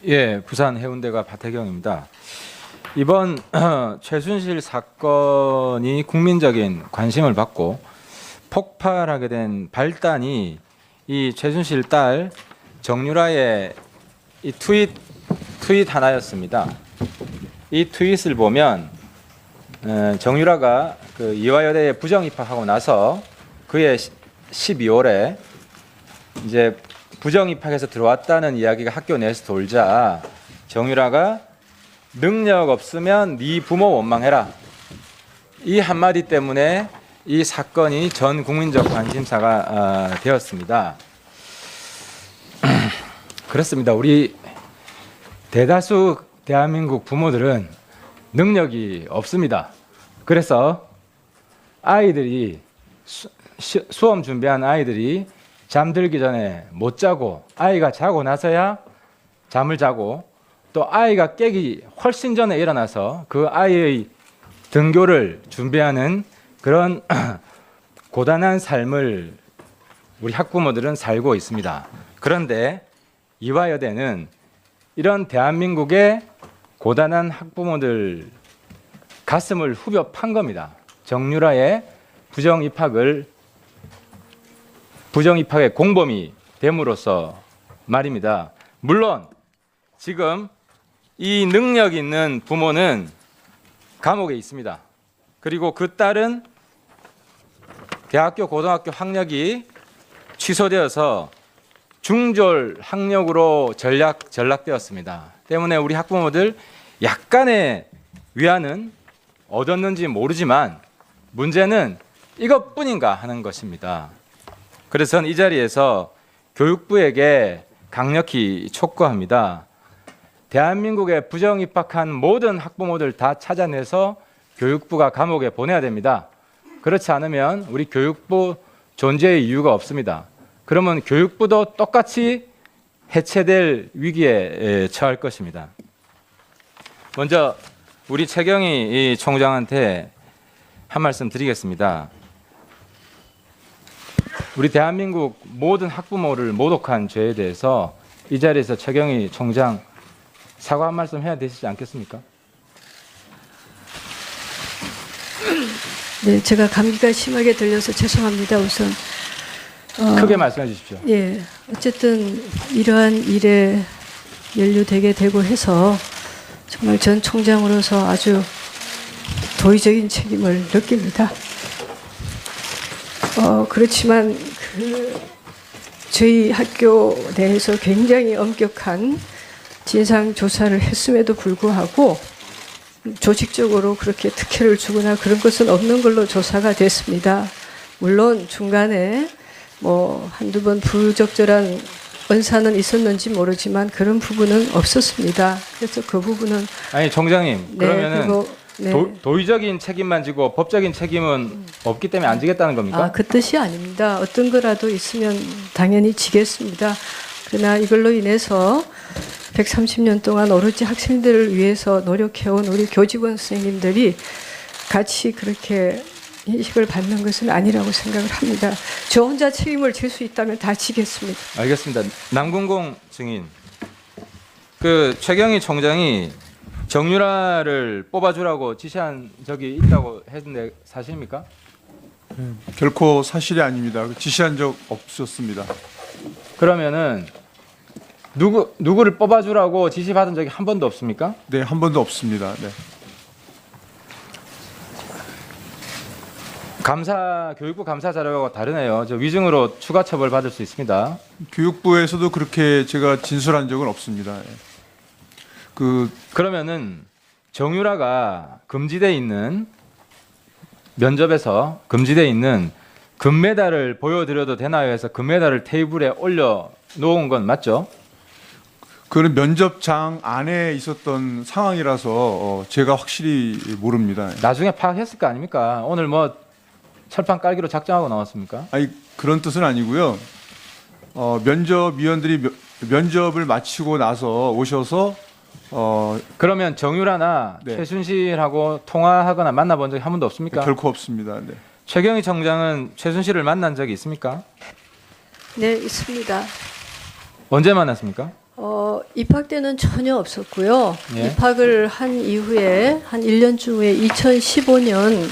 예, 부산 해운대가 박태경입니다. 이번 최순실 사건이 국민적인 관심을 받고 폭발하게 된 발단이 이 최순실 딸 정유라의 이 트윗 하나였습니다. 이 트윗을 보면 정유라가 그 이화여대에 부정 입학하고 나서 그해 12월에 이제 부정 입학해서 들어왔다는 이야기가 학교 내에서 돌자 정유라가 능력 없으면 네 부모 원망해라. 이 한마디 때문에 이 사건이 전 국민적 관심사가 되었습니다. 그렇습니다. 우리 대다수 대한민국 부모들은 능력이 없습니다. 그래서 아이들이 수험 준비한 아이들이 잠들기 전에 못 자고 아이가 자고 나서야 잠을 자고 또 아이가 깨기 훨씬 전에 일어나서 그 아이의 등교를 준비하는 그런 고단한 삶을 우리 학부모들은 살고 있습니다. 그런데 이화여대는 이런 대한민국의 고단한 학부모들 가슴을 후벼 판 겁니다. 정유라의 부정 입학의 공범이 됨으로써 말입니다. 물론 지금 이 능력 있는 부모는 감옥에 있습니다. 그리고 그 딸은 대학교, 고등학교 학력이 취소되어서 중졸 학력으로 전락되었습니다. 때문에 우리 학부모들 약간의 위안은 얻었는지 모르지만 문제는 이것뿐인가 하는 것입니다. 그래서 저는 이 자리에서 교육부에게 강력히 촉구합니다. 대한민국에 부정 입학한 모든 학부모들 다 찾아내서 교육부가 감옥에 보내야 됩니다. 그렇지 않으면 우리 교육부 존재의 이유가 없습니다. 그러면 교육부도 똑같이 해체될 위기에 처할 것입니다. 먼저 우리 최경희 총장한테 한 말씀 드리겠습니다. 우리 대한민국 모든 학부모를 모독한 죄에 대해서 이 자리에서 최경희 총장 사과 한 말씀 해야 되시지 않겠습니까? 네, 제가 감기가 심하게 들려서 죄송합니다. 우선 크게 말씀해 주십시오. 예, 어쨌든 이러한 일에 연루되게 되고 해서 정말 전 총장으로서 아주 도의적인 책임을 느낍니다. 그렇지만 저희 학교 내에서 굉장히 엄격한 진상 조사를 했음에도 불구하고 조직적으로 그렇게 특혜를 주거나 그런 것은 없는 걸로 조사가 됐습니다. 물론 중간에 뭐 한두 번 부적절한 언사는 있었는지 모르지만 그런 부분은 없었습니다. 그래서 그 부분은 아니 총장님 그러면은 그리고, 도의적인 책임만 지고 법적인 책임은 없기 때문에 안 지겠다는 겁니까? 그 뜻이 아닙니다. 어떤 거라도 있으면 당연히 지겠습니다. 그러나 이걸로 인해서 130년 동안 오로지 학생들을 위해서 노력해온 우리 교직원 선생님들이 같이 그렇게 인식을 받는 것은 아니라고 생각을 합니다. 저 혼자 책임을 질 수 있다면 다 지겠습니다. 알겠습니다. 남궁공 증인, 그 최경희 총장이 정유라를 뽑아주라고 지시한 적이 있다고 했는데 사실입니까? 결코 사실이 아닙니다. 지시한 적 없었습니다. 그러면은 누구를 뽑아주라고 지시받은 적이 한 번도 없습니까? 네, 한 번도 없습니다. 네. 교육부 감사 자료하고 다르네요. 저 위증으로 추가 처벌 받을 수 있습니다. 교육부에서도 그렇게 제가 진술한 적은 없습니다. 그러면은 정유라가 금지돼 있는 면접에서 금지돼 있는 금메달을 보여드려도 되나요? 해서 금메달을 테이블에 올려 놓은 건 맞죠? 그는 면접장 안에 있었던 상황이라서 제가 확실히 모릅니다. 나중에 파악했을 거 아닙니까? 오늘 뭐 철판 깔기로 작정하고 나왔습니까? 아니 그런 뜻은 아니고요. 면접위원들이 면접을 마치고 나서 오셔서 그러면 정유라나 네. 최순실하고 통화하거나 만나본 적이 한 번도 없습니까? 결코 없습니다. 네. 최경희 총장은 최순실을 만난 적이 있습니까? 네, 있습니다. 언제 만났습니까? 입학 때는 전혀 없었고요. 예. 입학을 한 이후에 한 1년쯤 후에 2015년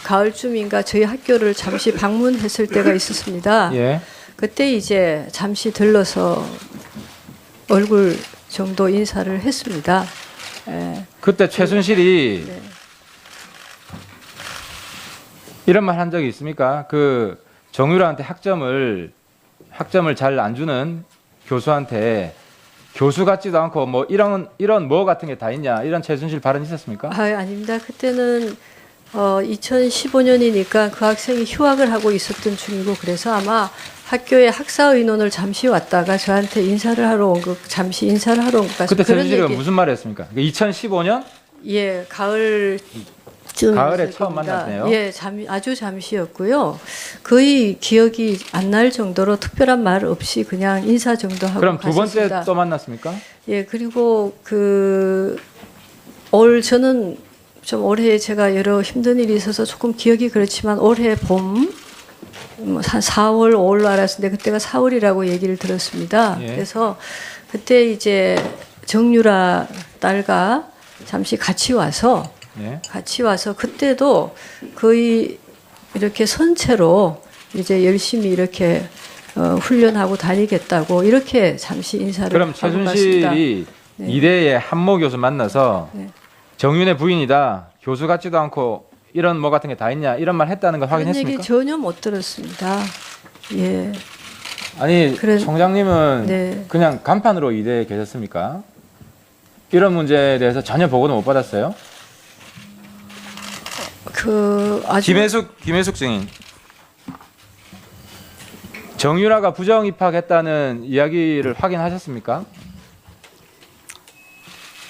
가을쯤인가 저희 학교를 잠시 방문했을 때가 있었습니다. 예. 그때 이제 잠시 들러서 얼굴 정도 인사를 했습니다. 예. 그때 최순실이 네. 이런 말 한 적이 있습니까? 그 정유라한테 학점을 잘 안 주는 교수한테 교수 같지도 않고 뭐 이런 뭐 같은 게 다 있냐 이런 최순실 발언 있었습니까? 아닙니다. 그때는 2015년이니까 그 학생이 휴학을 하고 있었던 중이고 그래서 아마 학교에 학사 의논을 잠시 왔다가 저한테 잠시 인사를 하러 온 것 같습니다. 그때 그런 최순실이 얘기- 무슨 말을 했습니까? 2015년 예, 가을에 처음 만났네요. 예, 아주 잠시였고요. 거의 기억이 안 날 정도로 특별한 말 없이 그냥 인사 정도 하고 그럼 두 번째 갔었습니다. 또 만났습니까? 예, 그리고 저는 좀 올해 제가 여러 힘든 일이 있어서 조금 기억이 그렇지만 올해 봄, 한 4월, 5월 알았는데 그때가 4월이라고 얘기를 들었습니다. 예. 그래서 그때 이제 정유라 딸과 잠시 같이 와서 예. 그때도 거의 이렇게 선체로 이제 열심히 이렇게 훈련하고 다니겠다고 이렇게 잠시 인사를 그럼 하고 갔습니다. 최순실이 네. 이대의 한모 교수 만나서 네. 정윤의 부인이다. 교수 같지도 않고 이런 뭐 같은 게 다 있냐 이런 말 했다는 거 그런 얘기 확인했습니까? 전혀 못 들었습니다. 예. 아니 그런- 총장님은 네. 그냥 간판으로 이대에 계셨습니까? 이런 문제에 대해서 전혀 보고는 못 받았어요? 아주 김혜숙 증인. 정유라가 부정 입학했다는 이야기를 확인하셨습니까?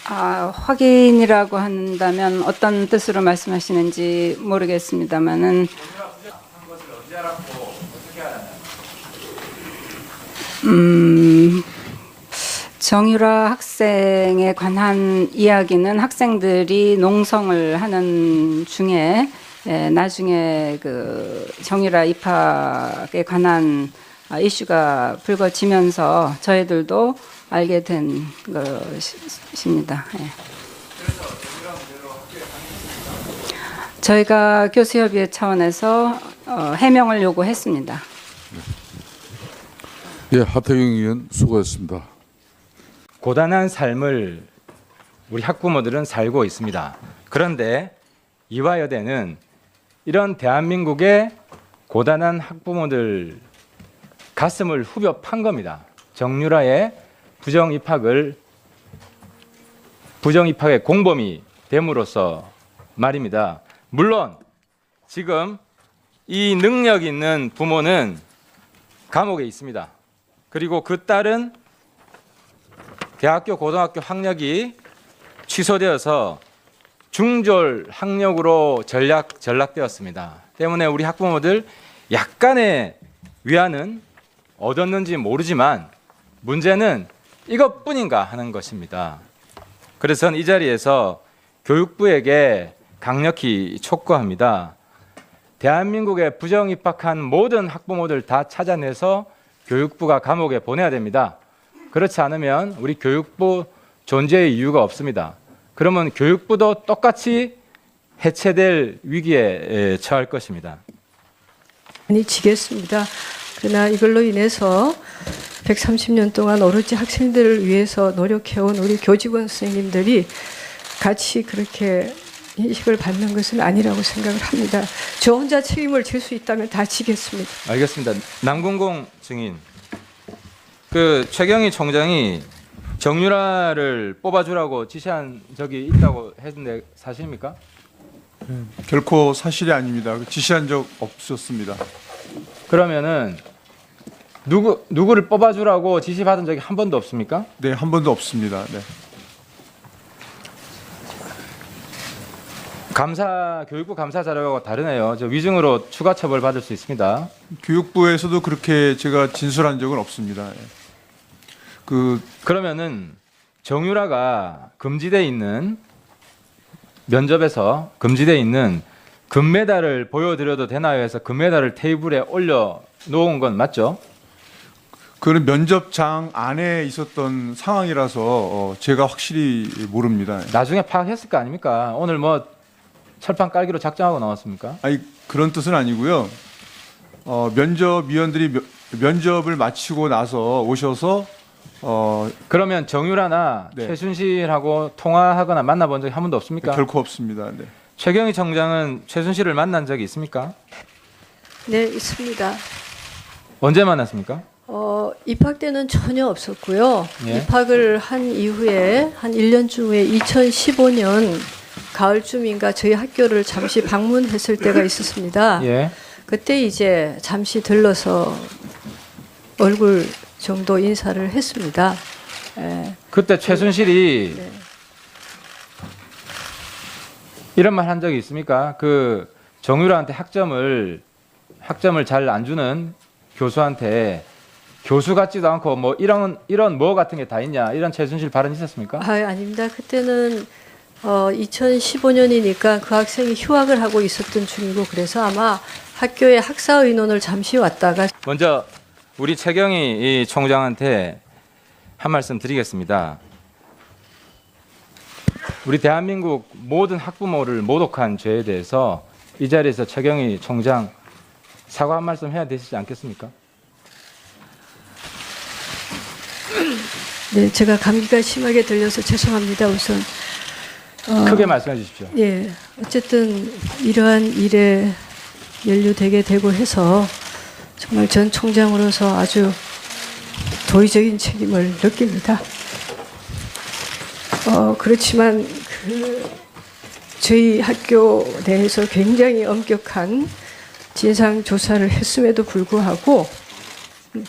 확인이라고 한다면 어떤 뜻으로 말씀하시는지 모르겠습니다만은 정유라 학생에 관한 이야기는 학생들이 농성을 하는 중에 나중에 그 정유라 입학에 관한 이슈가 불거지면서 저희들도 알게 된 것입니다. 예. 저희가 교수협의회 차원에서 해명을 요구했습니다. 예, 하태경 의원 수고했습니다. 고단한 삶을 우리 학부모들은 살고 있습니다. 그런데 이화여대는 이런 대한민국의 고단한 학부모들 가슴을 후벼 판 겁니다. 정유라의 부정 입학의 공범이 됨으로써 말입니다. 물론 지금 이 능력 있는 부모는 감옥에 있습니다. 그리고 그 딸은 대학교, 고등학교 학력이 취소되어서 중졸 학력으로 전락되었습니다. 때문에 우리 학부모들 약간의 위안은 얻었는지 모르지만 문제는 이것뿐인가 하는 것입니다. 그래서 이 자리에서 교육부에게 강력히 촉구합니다. 대한민국에 부정 입학한 모든 학부모들 다 찾아내서 교육부가 감옥에 보내야 됩니다. 그렇지 않으면 우리 교육부 존재의 이유가 없습니다. 그러면 교육부도 똑같이 해체될 위기에 처할 것입니다. 많이 지겠습니다. 그러나 이걸로 인해서 130년 동안 오로지 학생들을 위해서 노력해온 우리 교직원 선생님들이 같이 그렇게 인식을 받는 것은 아니라고 생각을 합니다. 저 혼자 책임을 질 수 있다면 다 지겠습니다. 알겠습니다. 남궁공 증인. 그 최경희 총장이 정유라를 뽑아주라고 지시한 적이 있다고 했는데 사실입니까? 결코 사실이 아닙니다. 지시한 적 없었습니다. 그러면은 누구를 뽑아주라고 지시받은 적이 한 번도 없습니까? 네, 한 번도 없습니다. 네. 교육부 감사 자료하고 다르네요. 저 위증으로 추가 처벌 받을 수 있습니다. 교육부에서도 그렇게 제가 진술한 적은 없습니다. 예. 그러면은 정유라가 금지돼 있는 면접에서 금지돼 있는 금메달을 보여드려도 되나요 해서 금메달을 테이블에 올려 놓은 건 맞죠? 그는 면접장 안에 있었던 상황이라서 제가 확실히 모릅니다. 나중에 파악했을 거 아닙니까? 오늘 뭐 철판 깔기로 작정하고 나왔습니까? 아니 그런 뜻은 아니고요. 면접위원들이 면접을 마치고 나서 오셔서 그러면 정유라나 네. 최순실하고 통화하거나 만나본 적이 한 번도 없습니까? 결코 없습니다. 네. 최경희 청장은 최순실을 만난 적이 있습니까? 네, 있습니다. 언제 만났습니까? 입학 때는 전혀 없었고요. 예. 입학을 한 이후에 한 1년쯤 후에 2015년 가을쯤인가 저희 학교를 잠시 방문했을 때가 있었습니다. 예. 그때 이제 잠시 들러서 얼굴 정도 인사를 했습니다. 예. 그때 최순실이 네. 이런 말 한 적이 있습니까? 그 정유라한테 학점을 잘 안 주는 교수한테 교수 같지도 않고 뭐 이런 뭐 같은 게 다 있냐 이런 최순실 발언 있었습니까? 아닙니다. 그때는 2015년이니까 그 학생이 휴학을 하고 있었던 중이고 그래서 아마 학교에 학사 의논을 잠시 왔다가 먼저 우리 최경희 이 총장한테 한 말씀 드리겠습니다. 우리 대한민국 모든 학부모를 모독한 죄에 대해서 이 자리에서 최경희 총장 사과 한 말씀 해야 되시지 않겠습니까? 네, 제가 감기가 심하게 들려서 죄송합니다. 우선 크게 말씀해 주십시오. 예, 어쨌든 이러한 일에 연루되게 되고 해서 정말 전 총장으로서 아주 도의적인 책임을 느낍니다. 그렇지만 저희 학교 내에서 굉장히 엄격한 진상 조사를 했음에도 불구하고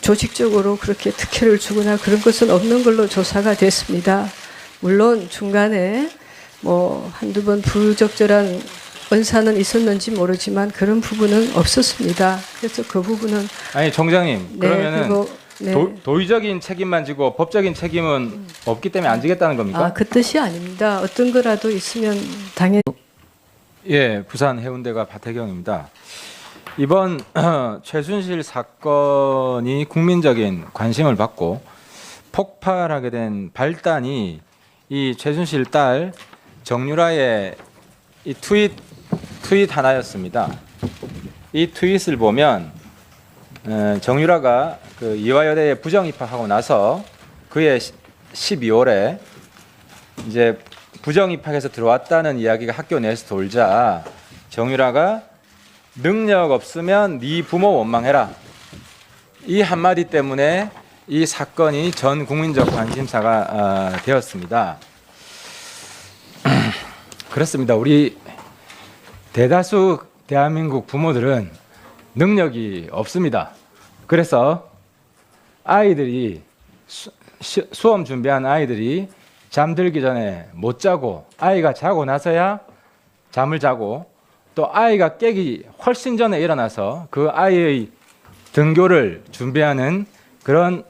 조직적으로 그렇게 특혜를 주거나 그런 것은 없는 걸로 조사가 됐습니다. 물론 중간에 뭐 한두 번 부적절한 언사는 있었는지 모르지만 그런 부분은 없었습니다. 그래서 그 부분은 아니 총장님 그러면은 그리고, 네. 도의적인 책임만 지고 법적인 책임은 없기 때문에 안 지겠다는 겁니까? 그 뜻이 아닙니다. 어떤 거라도 있으면 당연히 예, 부산 해운대가 박태경입니다. 이번 최순실 사건이 국민적인 관심을 받고 폭발하게 된 발단이 이 최순실 딸 정유라의 이 트윗 하나였습니다. 이 트윗을 보면 정유라가 그 이화여대에 부정 입학하고 나서 그해 12월에 이제 부정 입학해서 들어왔다는 이야기가 학교 내에서 돌자 정유라가 능력 없으면 네 부모 원망해라. 이 한마디 때문에 이 사건이 전 국민적 관심사가 되었습니다. 그렇습니다. 우리 대다수 대한민국 부모들은 능력이 없습니다. 그래서 아이들이 수험 준비한 아이들이 잠들기 전에 못 자고 아이가 자고 나서야 잠을 자고 또 아이가 깨기 훨씬 전에 일어나서 그 아이의 등교를 준비하는 그런